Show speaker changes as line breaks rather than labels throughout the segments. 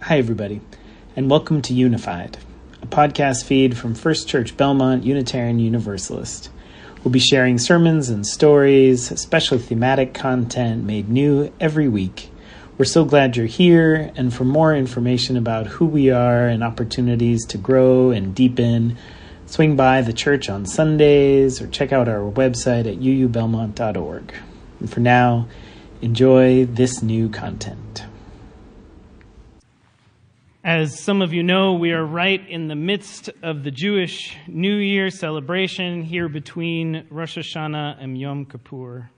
Hi, everybody, and welcome to Unified, a podcast feed from First Church Belmont Unitarian Universalist. We'll be sharing sermons and stories, special thematic content made new every week. We're so glad you're here, and for more information about who we are and opportunities to grow and deepen, swing by the church on Sundays or check out our website at uubelmont.org. And for now, enjoy this new content.
As some of you know, we are right in the midst of the Jewish New Year celebration here between Rosh Hashanah and Yom Kippur.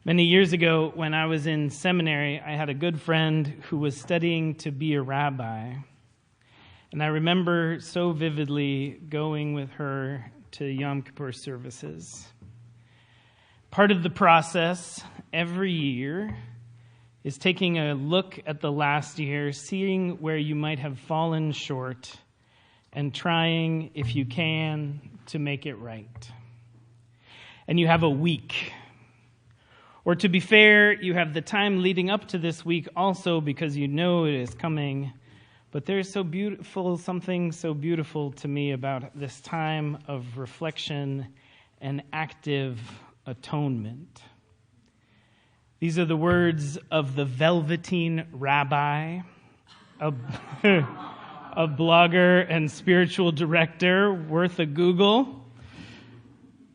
Many years ago, when I was in seminary, I had a good friend who was studying to be a rabbi. And I remember so vividly going with her to Yom Kippur services. Part of the process every year is taking a look at the last year, seeing where you might have fallen short, and trying, if you can, to make it right. And you have a week. Or to be fair, you have the time leading up to this week also because you know it is coming. But there's something so beautiful to me about this time of reflection and active atonement. These are the words of the Velveteen Rabbi, a blogger and spiritual director worth a Google.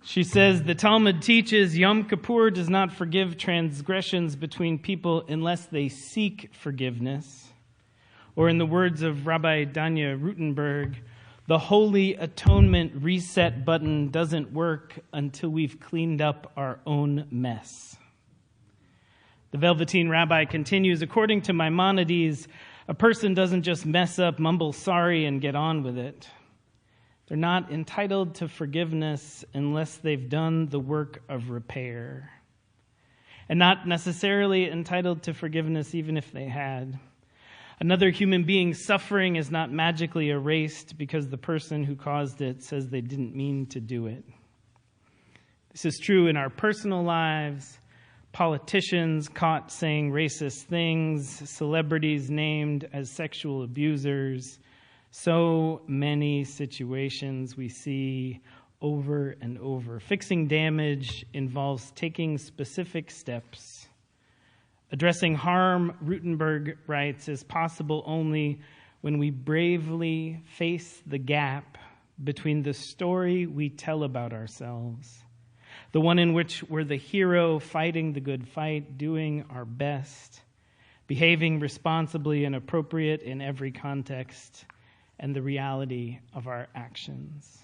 She says, the Talmud teaches Yom Kippur does not forgive transgressions between people unless they seek forgiveness. Or in the words of Rabbi Danya Rutenberg, the holy atonement reset button doesn't work until we've cleaned up our own mess. The Velveteen Rabbi continues, according to Maimonides, a person doesn't just mess up, mumble sorry, and get on with it. They're not entitled to forgiveness unless they've done the work of repair. And not necessarily entitled to forgiveness even if they had. Another human being's suffering is not magically erased because the person who caused it says they didn't mean to do it. This is true in our personal lives. Politicians caught saying racist things, celebrities named as sexual abusers. So many situations we see over and over. Fixing damage involves taking specific steps. Addressing harm, Rutenberg writes, is possible only when we bravely face the gap between the story we tell about ourselves, the one in which we're the hero fighting the good fight, doing our best, behaving responsibly and appropriate in every context, and the reality of our actions.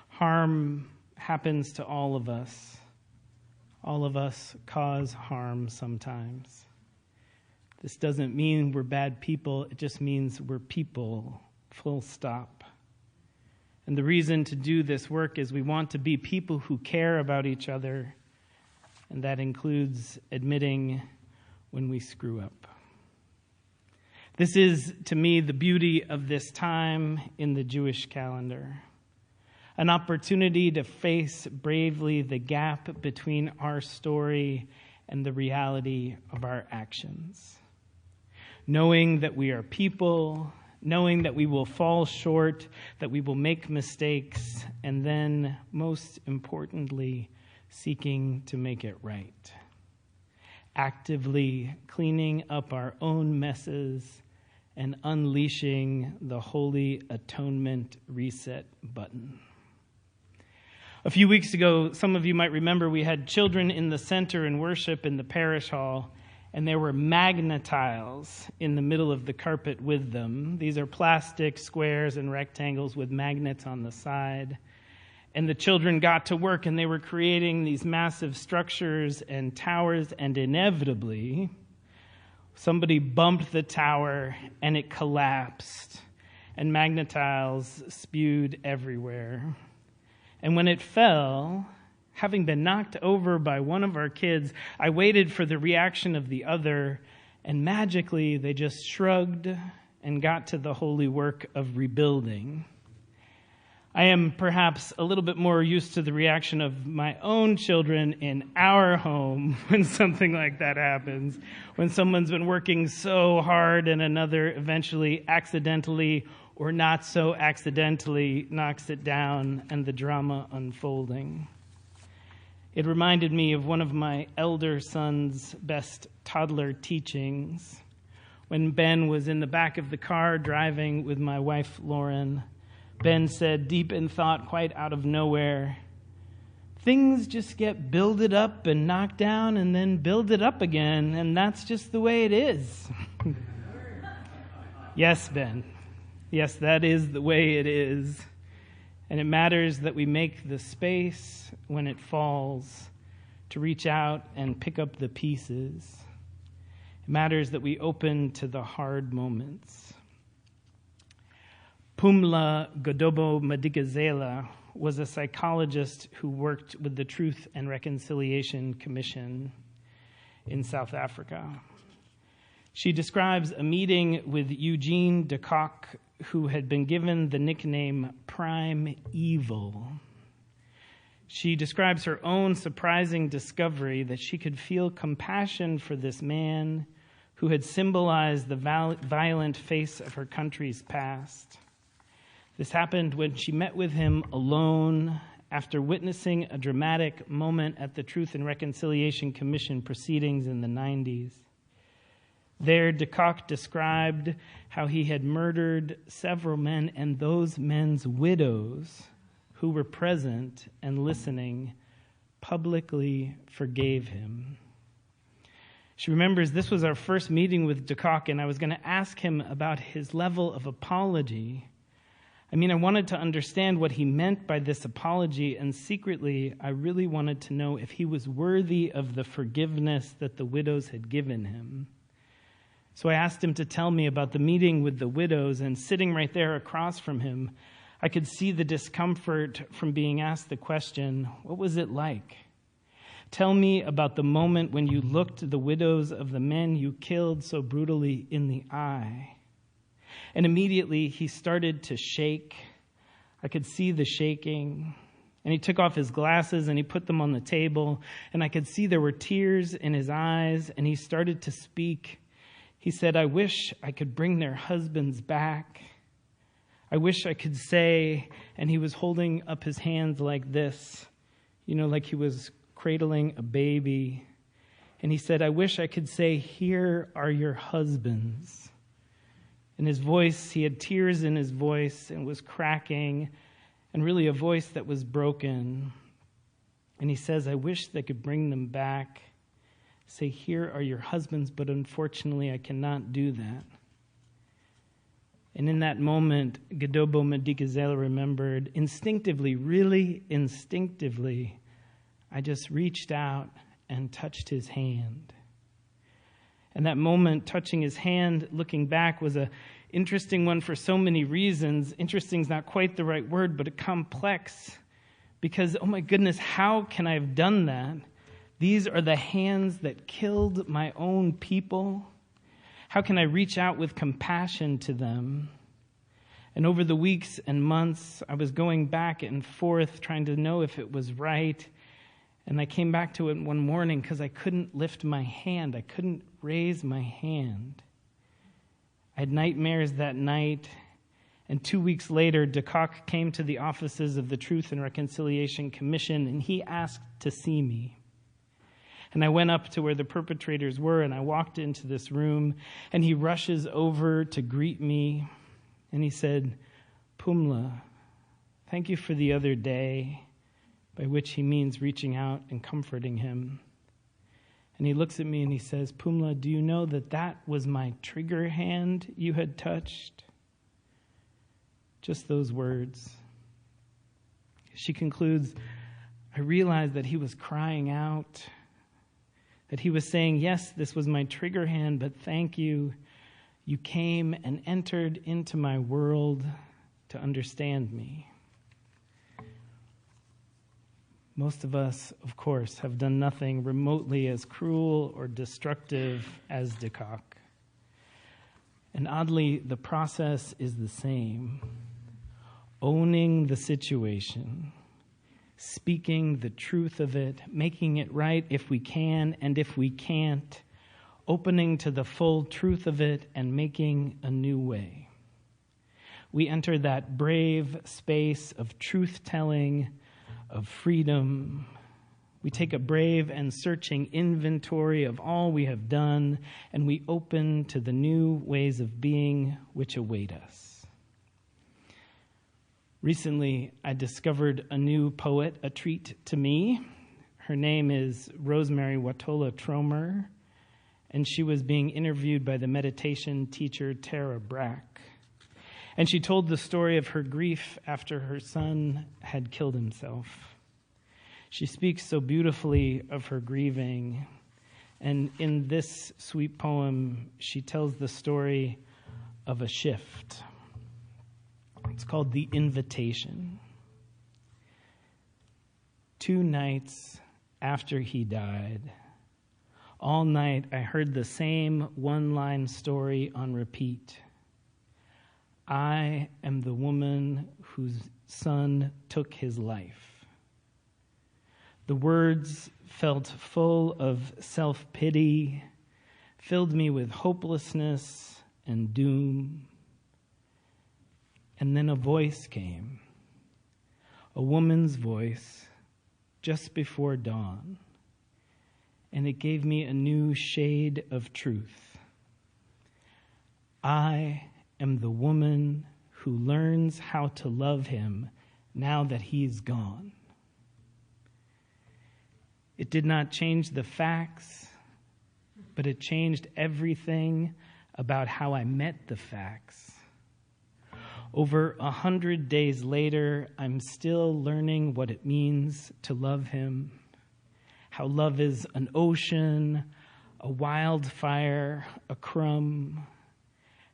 Harm happens to all of us. All of us cause harm sometimes. This doesn't mean we're bad people. It just means we're people, full stop. And the reason to do this work is we want to be people who care about each other, and that includes admitting when we screw up. This is, to me, the beauty of this time in the Jewish calendar. An opportunity to face bravely the gap between our story and the reality of our actions. Knowing that we are people, knowing that we will fall short, that we will make mistakes, and then, most importantly, seeking to make it right. Actively cleaning up our own messes and unleashing the holy atonement reset button. A few weeks ago, some of you might remember we had children in the center in worship in the parish hall, and there were magnetiles in the middle of the carpet with them. These are plastic squares and rectangles with magnets on the side. And the children got to work, and they were creating these massive structures and towers, and inevitably, somebody bumped the tower, and it collapsed, and magnetiles spewed everywhere. And when it fell, having been knocked over by one of our kids, I waited for the reaction of the other, and magically they just shrugged and got to the holy work of rebuilding. I am perhaps a little bit more used to the reaction of my own children in our home when something like that happens, when someone's been working so hard and another eventually accidentally or not so accidentally knocks it down and the drama unfolding. It reminded me of one of my elder son's best toddler teachings. When Ben was in the back of the car driving with my wife, Lauren, Ben said, deep in thought, quite out of nowhere, "Things just get builded up and knocked down and then builded up again, and that's just the way it is." Yes, Ben. Yes, that is the way it is. And it matters that we make the space when it falls to reach out and pick up the pieces. It matters that we open to the hard moments. Pumla Godobo-Madikizela was a psychologist who worked with the Truth and Reconciliation Commission in South Africa. She describes a meeting with Eugene de Kock, who had been given the nickname Prime Evil. She describes her own surprising discovery that she could feel compassion for this man who had symbolized the violent face of her country's past. This happened when she met with him alone after witnessing a dramatic moment at the Truth and Reconciliation Commission proceedings in the 90s. There, de Kock described how he had murdered several men, and those men's widows who were present and listening publicly forgave him. She remembers this was our first meeting with de Kock, and I was going to ask him about his level of apology. I wanted to understand what he meant by this apology, and secretly, I really wanted to know if he was worthy of the forgiveness that the widows had given him. So I asked him to tell me about the meeting with the widows, and sitting right there across from him, I could see the discomfort from being asked the question, what was it like? Tell me about the moment when you looked the widows of the men you killed so brutally in the eye. And immediately he started to shake. I could see the shaking. And he took off his glasses and he put them on the table, and I could see there were tears in his eyes, and he started to speak. He said, "I wish I could bring their husbands back. I wish I could say," and he was holding up his hands like this, like he was cradling a baby. And he said, "I wish I could say, 'Here are your husbands.'" In his voice, he had tears in his voice and was cracking, and really a voice that was broken. And he says, "I wish they could bring them back. Say, 'Here are your husbands,' but unfortunately I cannot do that." And in that moment, Godobo-Madikizela remembered, instinctively, really instinctively, I just reached out and touched his hand. And that moment, touching his hand, looking back, was an interesting one for so many reasons. Interesting is not quite the right word, but complex. Because, oh my goodness, how can I have done that? These are the hands that killed my own people. How can I reach out with compassion to them? And over the weeks and months, I was going back and forth trying to know if it was right. And I came back to it one morning because I couldn't lift my hand. I couldn't raise my hand. I had nightmares that night. And 2 weeks later, de Kock came to the offices of the Truth and Reconciliation Commission, and he asked to see me. And I went up to where the perpetrators were, and I walked into this room, and he rushes over to greet me, and he said, "Pumla, thank you for the other day," by which he means reaching out and comforting him. And he looks at me and he says, "Pumla, do you know that that was my trigger hand you had touched?" Just those words. She concludes, "I realized that he was crying out, that he was saying, 'Yes, this was my trigger hand, but thank you. You came and entered into my world to understand me.'" Most of us, of course, have done nothing remotely as cruel or destructive as de Kock. And oddly, the process is the same. owning the situation, speaking the truth of it, making it right if we can, and if we can't, opening to the full truth of it and making a new way. We enter that brave space of truth-telling, of freedom. We take a brave and searching inventory of all we have done, and we open to the new ways of being which await us. Recently, I discovered a new poet, a treat to me. Her name is Rosemary Watola Tromer, and she was being interviewed by the meditation teacher Tara Brach. And she told the story of her grief after her son had killed himself. She speaks so beautifully of her grieving. And in this sweet poem, she tells the story of a shift. It's called The Invitation. 2 nights after he died, all night I heard the same one-line story on repeat. I am the woman whose son took his life. The words felt full of self-pity, filled me with hopelessness and doom. And then a voice came, a woman's voice, just before dawn, and it gave me a new shade of truth. I am the woman who learns how to love him now that he's gone. It did not change the facts, but it changed everything about how I met the facts. Over 100 days later, I'm still learning what it means to love him, how love is an ocean, a wildfire, a crumb,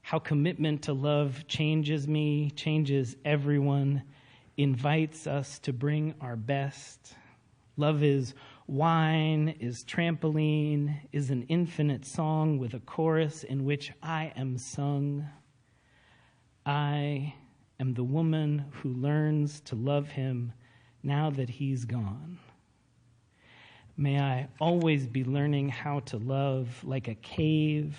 how commitment to love changes me, changes everyone, invites us to bring our best. Love is wine, is trampoline, is an infinite song with a chorus in which I am sung. I am the woman who learns to love him now that he's gone. May I always be learning how to love like a cave,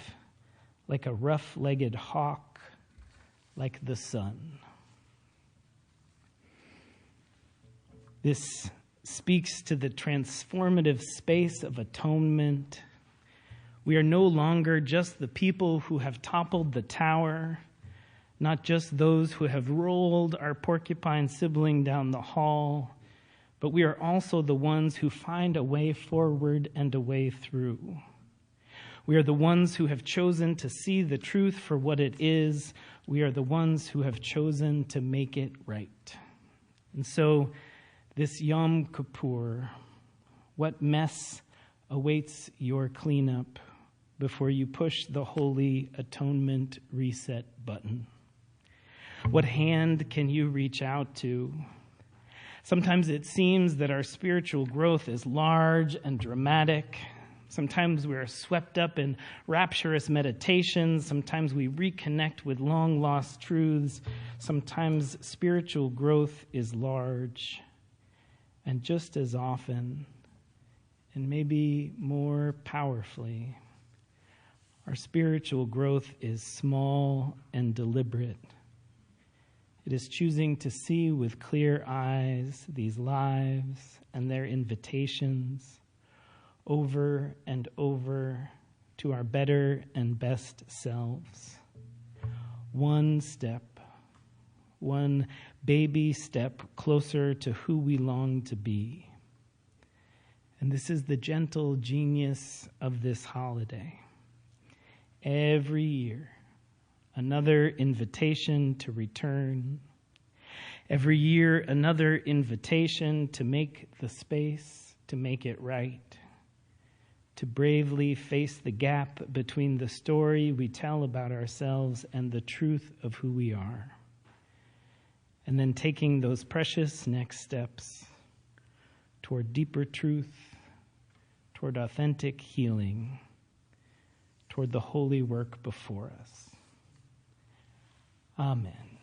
like a rough-legged hawk, like the sun. This speaks to the transformative space of atonement. We are no longer just the people who have toppled the tower, not just those who have rolled our porcupine sibling down the hall, but we are also the ones who find a way forward and a way through. We are the ones who have chosen to see the truth for what it is. We are the ones who have chosen to make it right. And so, this Yom Kippur, what mess awaits your cleanup before you push the holy atonement reset button? What hand can you reach out to? Sometimes it seems that our spiritual growth is large and dramatic. Sometimes we are swept up in rapturous meditations. Sometimes we reconnect with long-lost truths. Sometimes spiritual growth is large. And just as often, and maybe more powerfully, our spiritual growth is small and deliberate. It is choosing to see with clear eyes these lives and their invitations over and over to our better and best selves. One step, one baby step closer to who we long to be. And this is the gentle genius of this holiday. Every year, another invitation to return. Every year, another invitation to make the space, to make it right. To bravely face the gap between the story we tell about ourselves and the truth of who we are. And then taking those precious next steps toward deeper truth, toward authentic healing, toward the holy work before us. Amen.